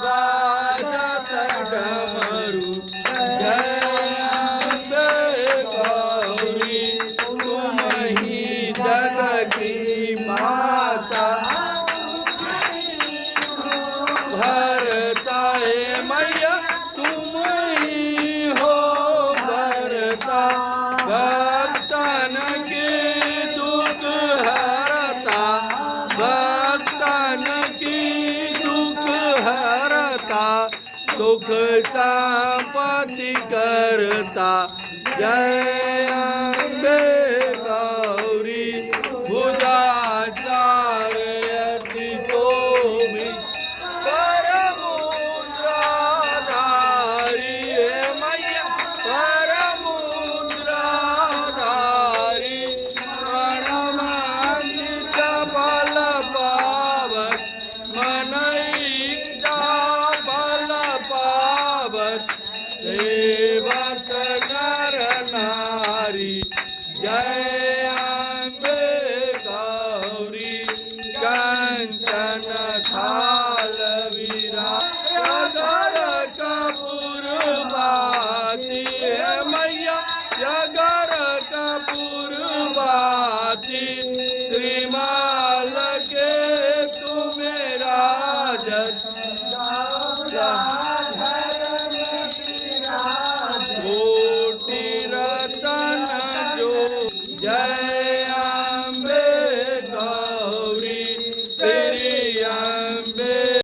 वाजत डमरू जय अम्बे गौरी तुम ही जग की माता भरता है मैया तुम ही हो भरता भक्तन की दुख हरता भक्तन की दुख हरता सुख संपत्ति करता जय अम्बे गौरी भुजा चारयति शोभि परमुद्राधारी हे मैया परमुद्राधारी प्रणमांसित बल पावत मनईचा बल पावत सेवक नर नारी जय अम्बे गौरी कंचन थाल विरागर कपूर बाती है मैया जगर कपूर बाती श्रीमान